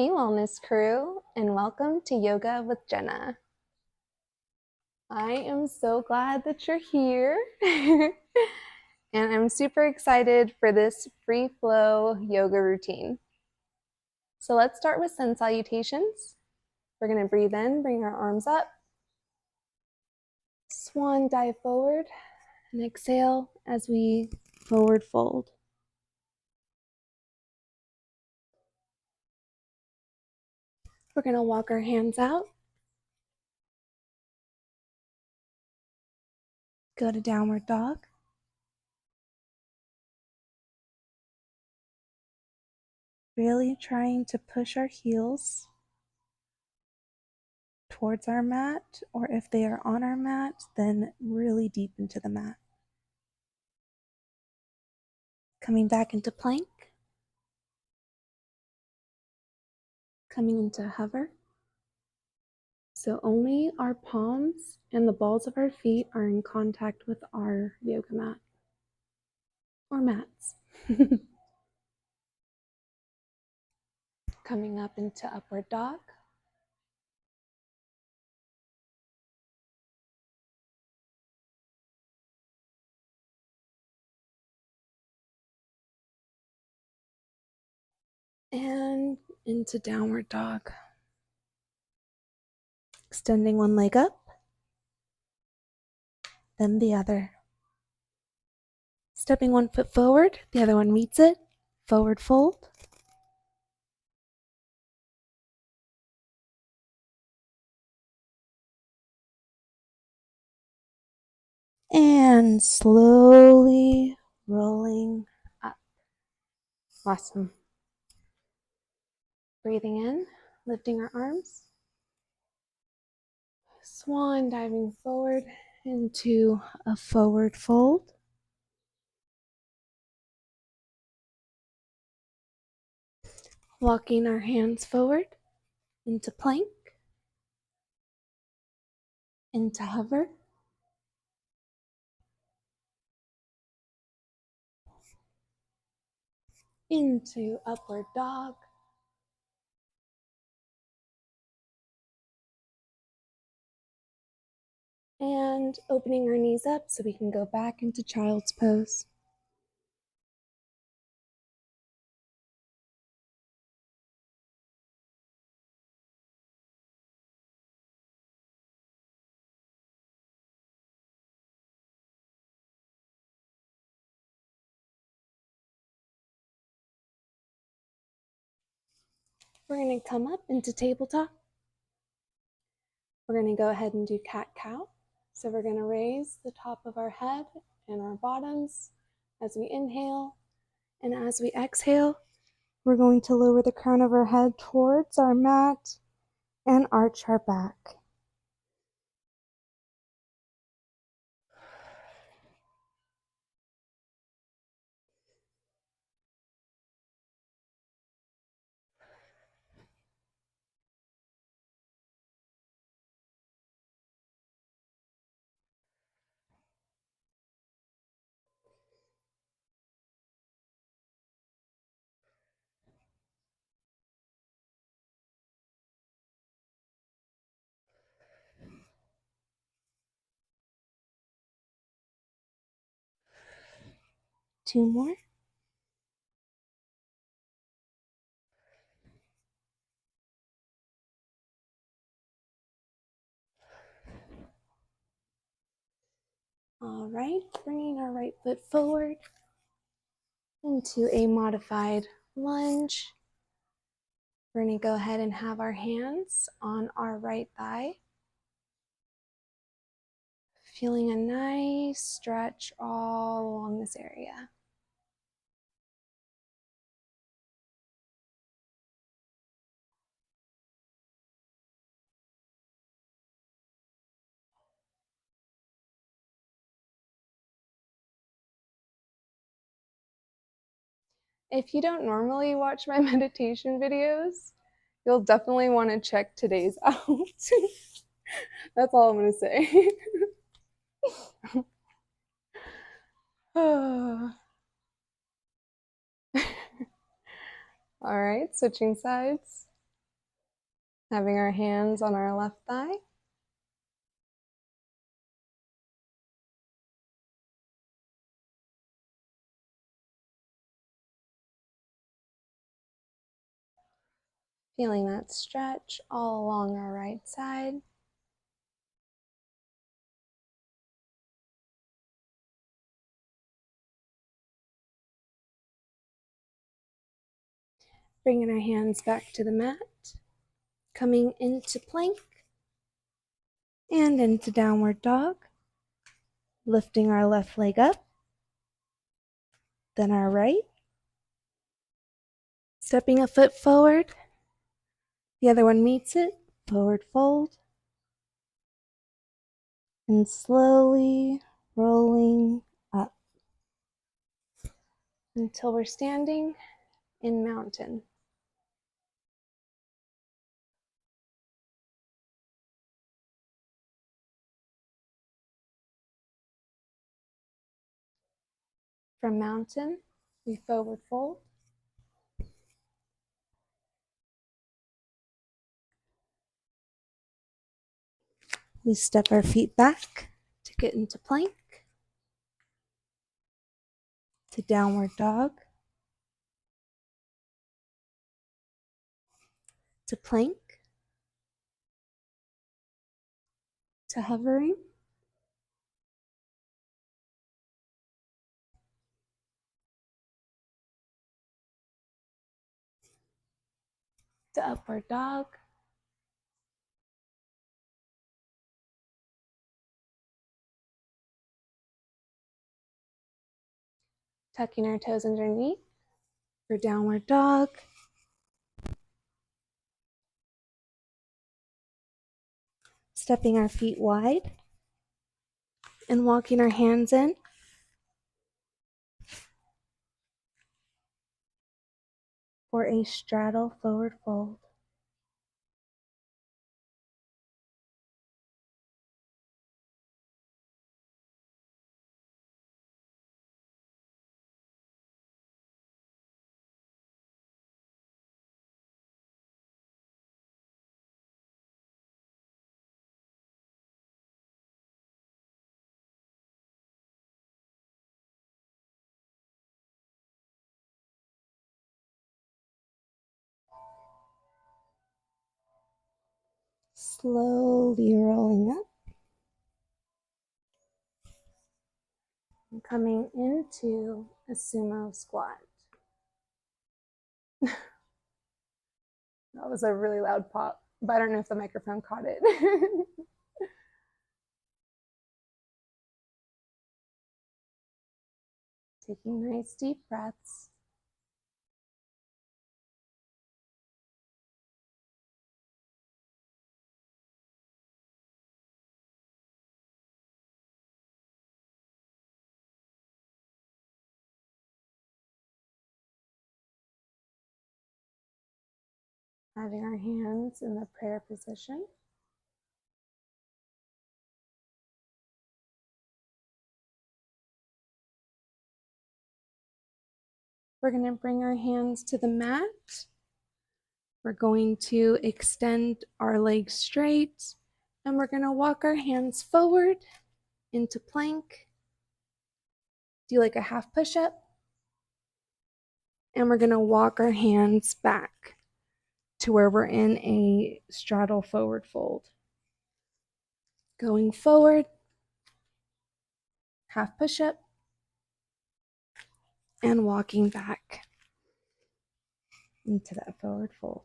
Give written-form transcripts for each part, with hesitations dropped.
Hey, Wellness Crew, and welcome to Yoga with Jenna. I am so glad that you're here, and I'm super excited for this free flow yoga routine. So let's start with sun salutations. We're going to breathe in, bring our arms up, swan dive forward, and exhale as we forward fold. We're going to walk our hands out, go to downward dog. Really trying to push our heels towards our mat, or if they are on our mat, then really deep into the mat. Coming back into plank, coming into hover. So only our palms and the balls of our feet are in contact with our yoga mat or mats. Coming up into upward dog. And into downward dog. Extending one leg up, then the other. Stepping one foot forward, the other one meets it. Forward fold. And slowly rolling up. Awesome. Breathing in, lifting our arms. Swan diving forward into a forward fold. Walking our hands forward into plank, into hover. Into upward dog. And opening our knees up so we can go back into child's pose. We're going to come up into tabletop. We're going to go ahead and do cat-cow. So we're going to raise the top of our head and our bottoms as we inhale. And as we exhale, we're going to lower the crown of our head towards our mat and arch our back. Two more. All right, bringing our right foot forward into a modified lunge. We're going to go ahead and have our hands on our right thigh. Feeling a nice stretch all along this area. If you don't normally watch my meditation videos, you'll definitely want to check today's out. That's all I'm going to say. All right, switching sides. Having our hands on our left thigh. Feeling that stretch all along our right side. Bringing our hands back to the mat. Coming into plank and into downward dog. Lifting our left leg up. Then our right. Stepping a foot forward. The other one meets it. Forward fold. And slowly rolling up until we're standing in mountain. From mountain, we forward fold. We step our feet back to get into plank, to downward dog, to plank, to hovering, to upward dog, tucking our toes underneath for downward dog, stepping our feet wide and walking our hands in for a straddle forward fold. Slowly rolling up and coming into a sumo squat. That was a really loud pop, but I don't know if the microphone caught it. Taking nice deep breaths. Having our hands in the prayer position. We're going to bring our hands to the mat. We're going to extend our legs straight, and we're going to walk our hands forward into plank. Do like a half push-up. And we're going to walk our hands back to where we're in a straddle forward fold. Going forward, half push-up, and walking back into that forward fold.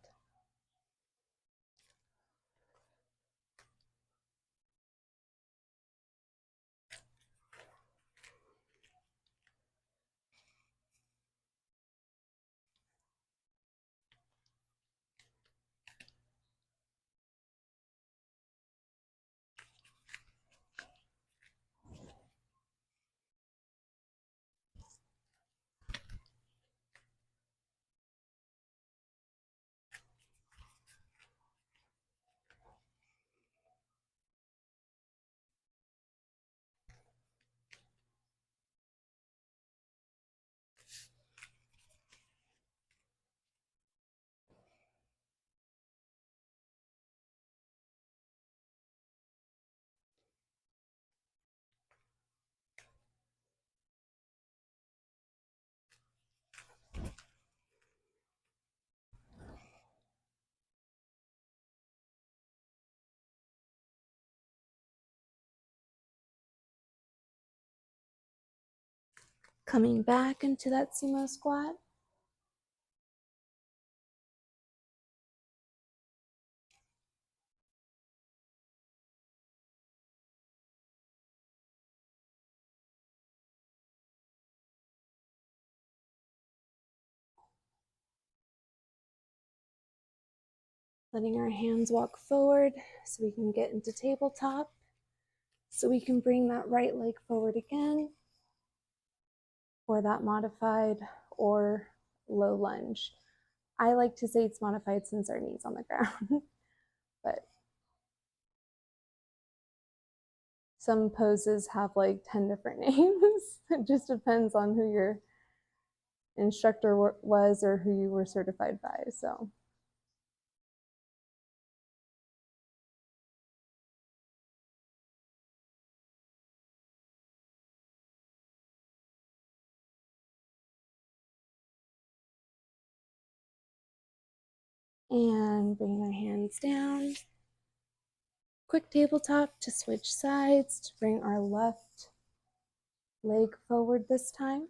Coming back into that sumo squat. Letting our hands walk forward so we can get into tabletop. So we can bring that right leg forward again, or that modified or low lunge. I like to say it's modified since our knee's on the ground, but some poses have like 10 different names. It just depends on who your instructor was or who you were certified by. So and bringing our hands down. Quick tabletop to switch sides to bring our left leg forward this time.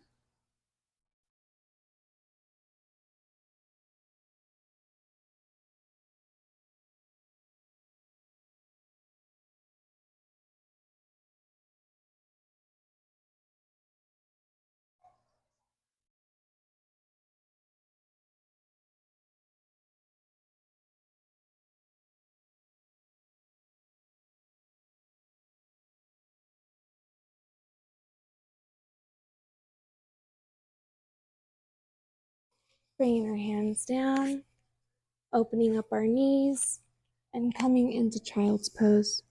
Bringing our hands down, opening up our knees, and coming into child's pose.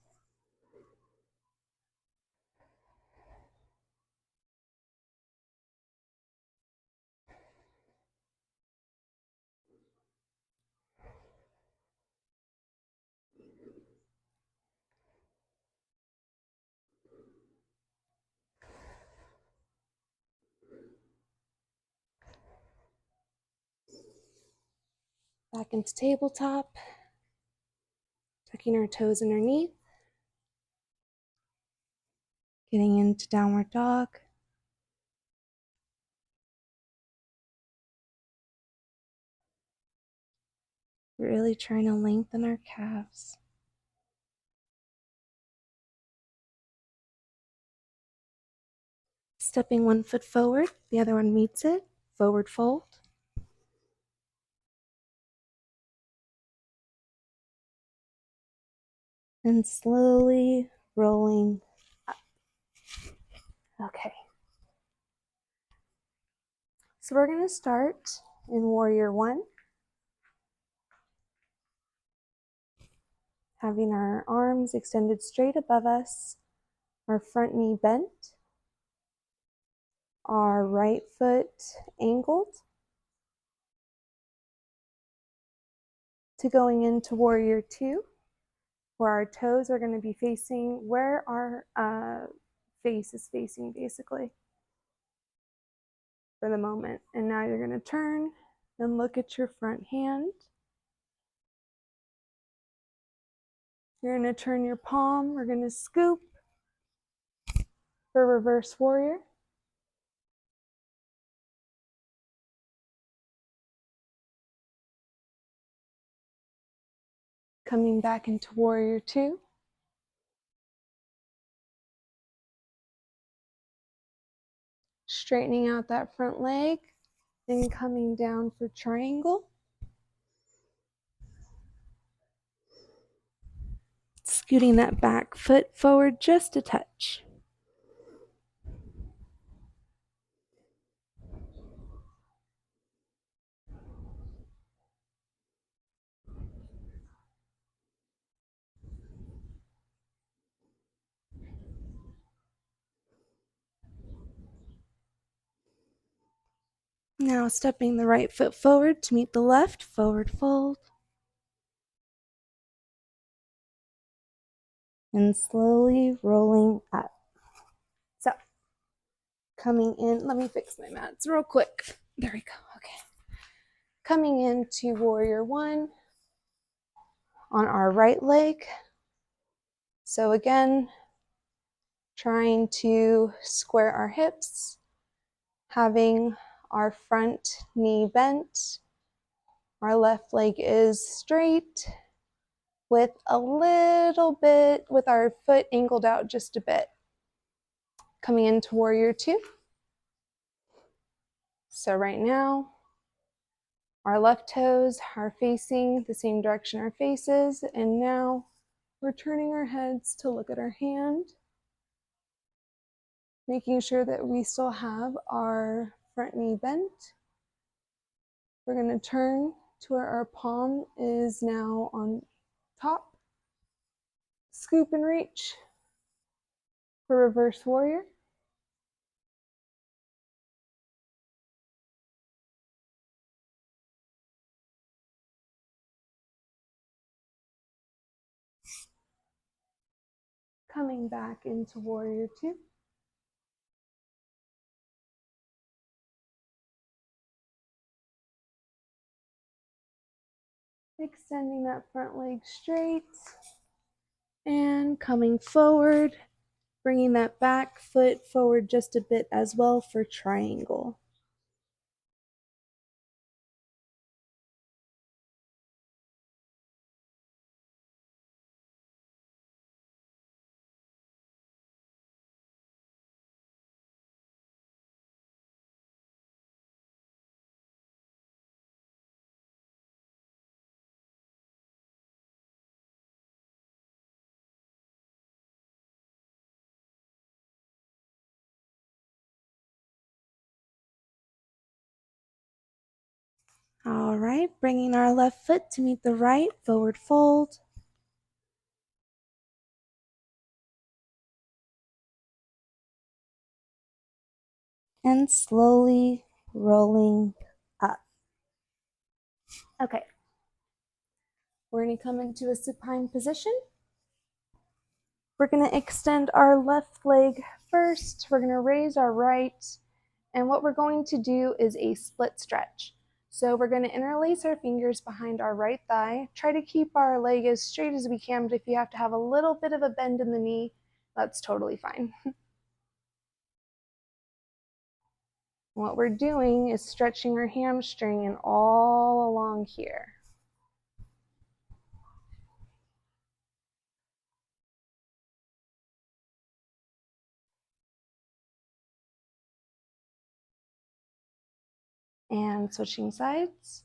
Back into tabletop, tucking our toes underneath, getting into downward dog. Really trying to lengthen our calves. Stepping one foot forward, the other one meets it, forward fold. And slowly rolling up. Okay. So we're going to start in Warrior One, having our arms extended straight above us, our front knee bent, our right foot angled, to going into Warrior Two, where our toes are going to be facing where our face is facing, basically, for the moment. And now you're going to turn and look at your front hand. You're going to turn your palm. We're going to scoop for Reverse Warrior. Coming back into Warrior Two. Straightening out that front leg, then coming down for triangle. Scooting that back foot forward just a touch. Now stepping the right foot forward to meet the left, forward fold. And slowly rolling up. So, coming in, let me fix my mats real quick. There we go, okay. Coming into Warrior One on our right leg. So again, trying to square our hips, having our front knee bent. Our left leg is straight with a little bit, with our foot angled out just a bit. Coming into warrior two. So right now, our left toes are facing the same direction our face is, and now we're turning our heads to look at our hand, making sure that we still have our front knee bent. We're going to turn to where our palm is now on top. Scoop and reach for reverse warrior. Coming back into warrior two. Extending that front leg straight and coming forward, bringing that back foot forward just a bit as well for triangle. All right, bringing our left foot to meet the right, forward fold. And slowly rolling up. Okay, we're going to come into a supine position. We're going to extend our left leg first. We're going to raise our right, and what we're going to do is a split stretch. So we're going to interlace our fingers behind our right thigh. Try to keep our leg as straight as we can, but if you have to have a little bit of a bend in the knee, that's totally fine. What we're doing is stretching our hamstring and all along here. And switching sides.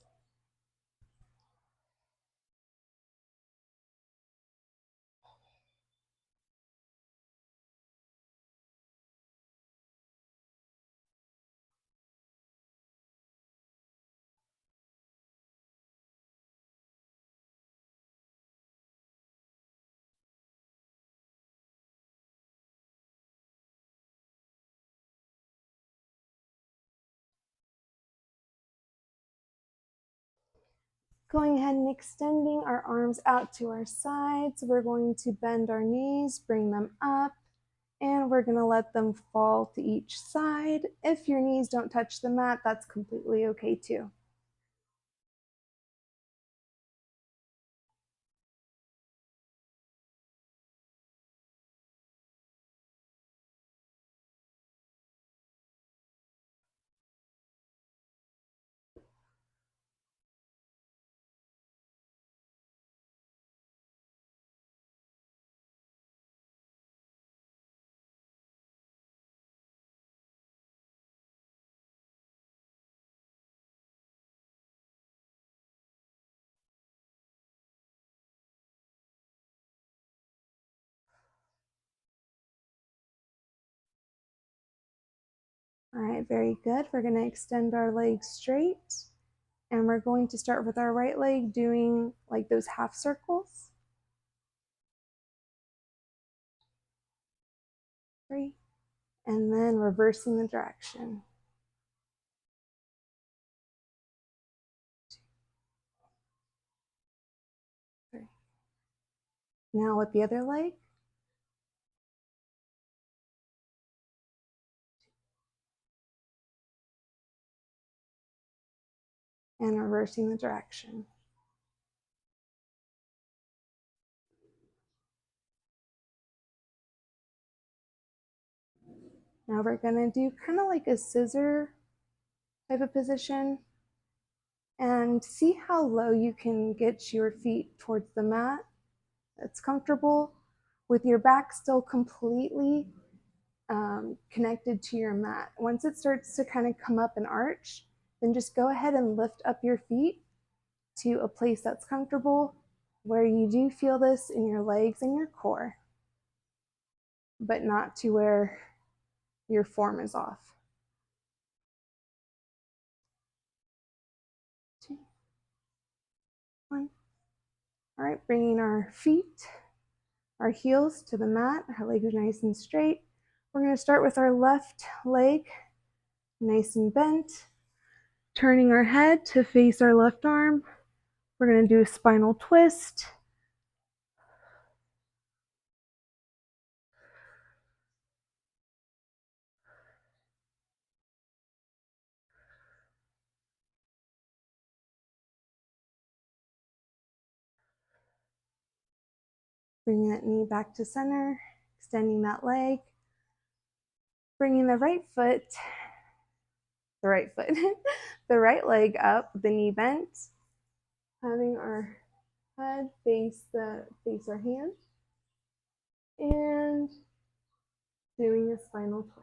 Going ahead and extending our arms out to our sides. We're going to bend our knees, bring them up, and we're going to let them fall to each side. If your knees don't touch the mat, that's completely okay too. All right, very good. We're going to extend our legs straight, and we're going to start with our right leg doing like those half circles. 3, and then reversing the direction. 2, 3. Now with the other leg. And reversing the direction. Now we're going to do kind of like a scissor type of position. And see how low you can get your feet towards the mat. It's comfortable with your back still completely connected to your mat. Once it starts to kind of come up and arch, then just go ahead and lift up your feet to a place that's comfortable where you do feel this in your legs and your core, but not to where your form is off. 2, 1. All right, bringing our feet, our heels to the mat, our legs are nice and straight. We're going to start with our left leg nice and bent, turning our head to face our left arm. We're going to do a spinal twist. Bringing that knee back to center, extending that leg, bringing the right leg up, the knee bent, having our head face our hand, and doing a spinal twist.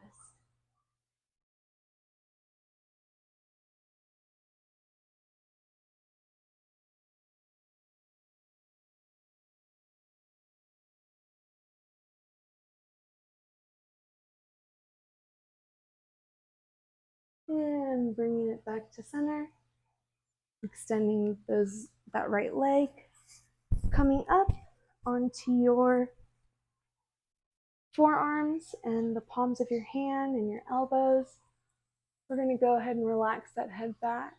And bringing it back to center, extending that right leg, coming up onto your forearms and the palms of your hand and your elbows. We're going to go ahead and relax that head back.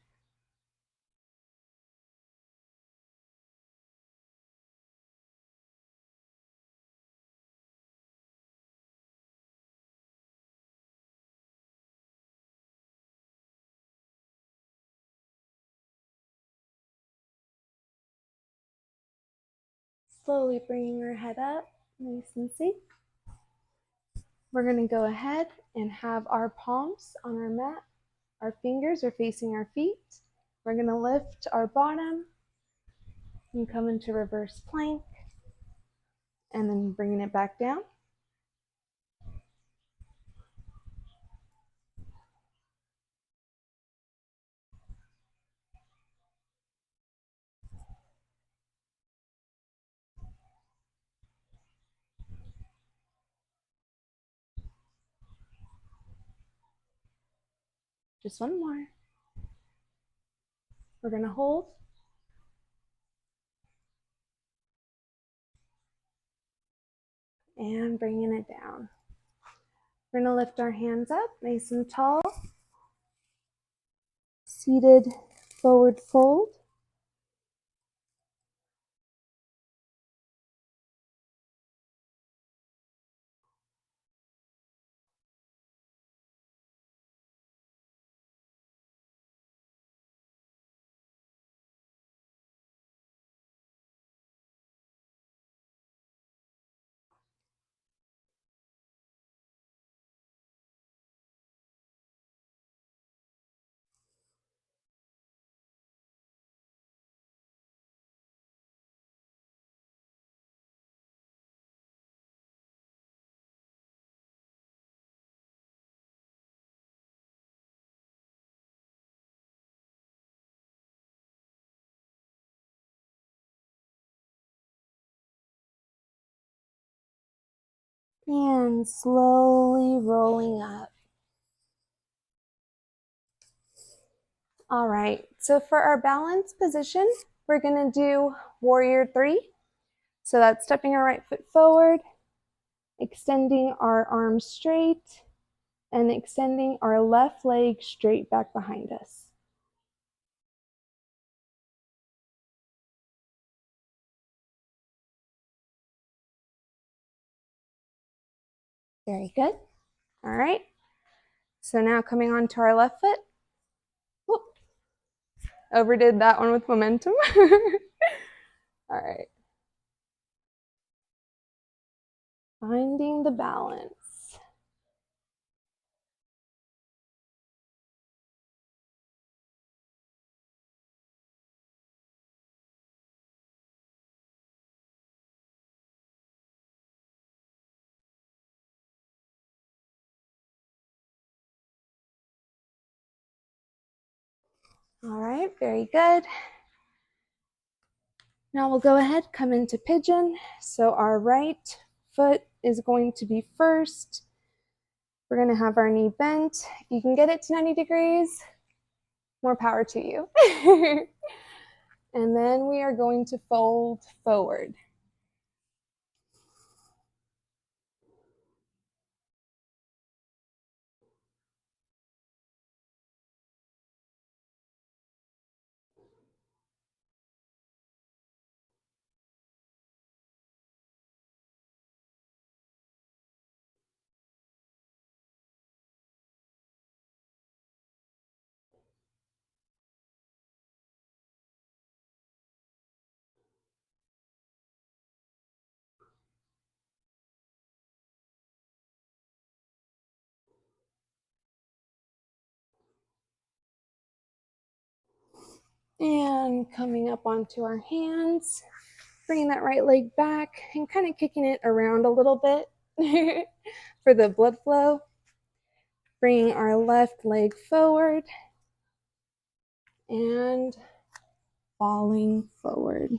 Slowly bringing our head up, nice and safe. We're going to go ahead and have our palms on our mat. Our fingers are facing our feet. We're going to lift our bottom and come into reverse plank, and then bringing it back down. Just one more. We're going to hold. And bringing it down. We're going to lift our hands up nice and tall. Seated forward fold. And slowly rolling up. All right, so for our balance position, we're going to do warrior 3. So that's stepping our right foot forward, extending our arms straight, and extending our left leg straight back behind us. Very good. All right. So now coming on to our left foot. Whoop. Overdid that one with momentum. All right. Finding the balance. All right, very good. Now we'll go ahead, come into pigeon. So our right foot is going to be first. We're going to have our knee bent. You can get it to 90 degrees. More power to you. And then we are going to fold forward. And coming up onto our hands, bringing that right leg back and kind of kicking it around a little bit for the blood flow. Bringing our left leg forward and falling forward.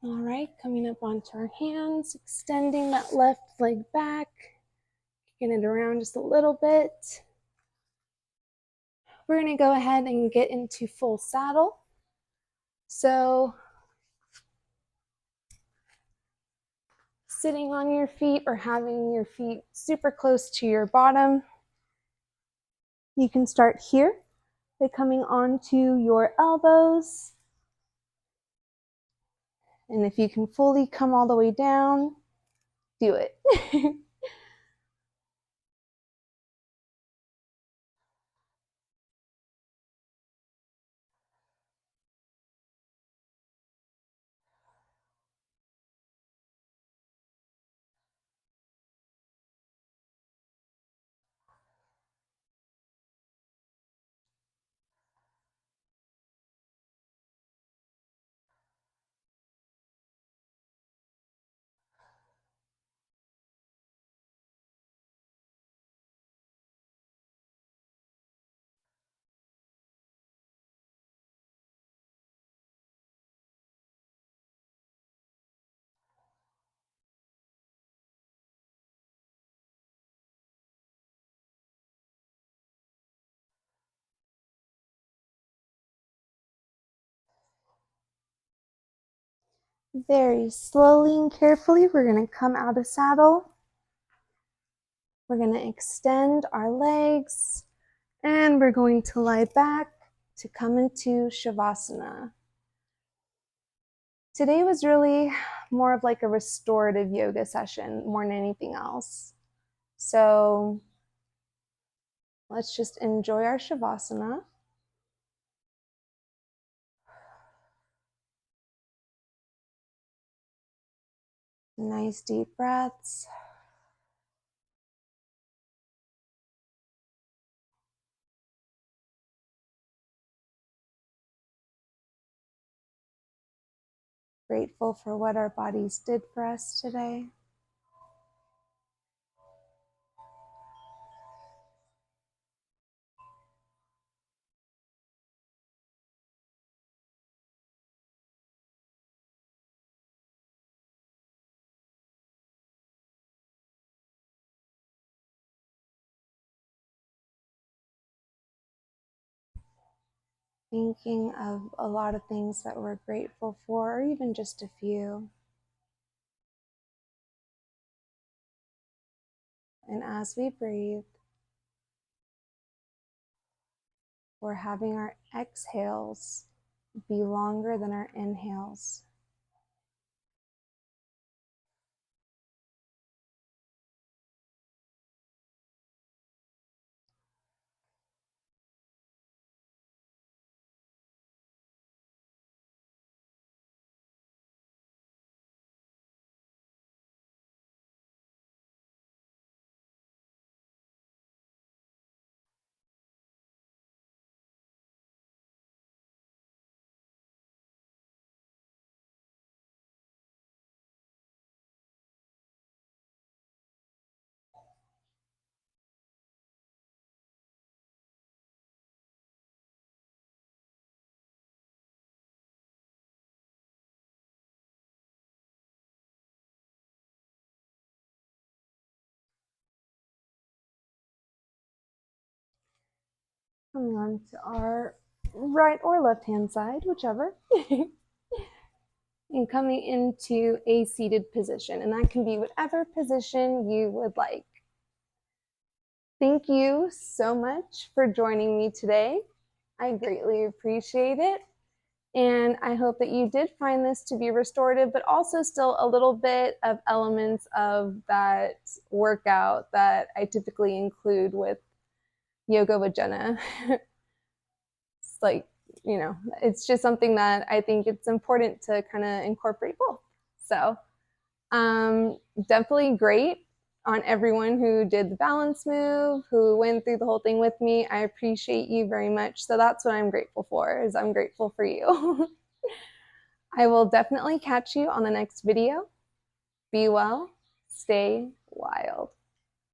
All right, coming up onto our hands, extending that left leg back, kicking it around just a little bit. We're going to go ahead and get into full saddle. So sitting on your feet or having your feet super close to your bottom, you can start here by coming onto your elbows. And if you can fully come all the way down, do it. Very slowly and carefully, we're going to come out of saddle. We're going to extend our legs and we're going to lie back to come into Shavasana. Today was really more of like a restorative yoga session more than anything else. So let's just enjoy our Shavasana. Nice deep breaths. Grateful for what our bodies did for us today. Thinking of a lot of things that we're grateful for, or even just a few. And as we breathe, we're having our exhales be longer than our inhales. Coming on to our right or left hand side, whichever. And coming into a seated position, and that can be whatever position you would like. Thank you so much for joining me today. I greatly appreciate it. And I hope that you did find this to be restorative, but also still a little bit of elements of that workout that I typically include with Yoga with Jenna. It's like, you know, it's just something that I think it's important to kind of incorporate both. So definitely great on everyone who did the balance move, who went through the whole thing with me. I appreciate you very much. So that's what I'm grateful for, is I'm grateful for you. I will definitely catch you on the next video. Be well, stay wild.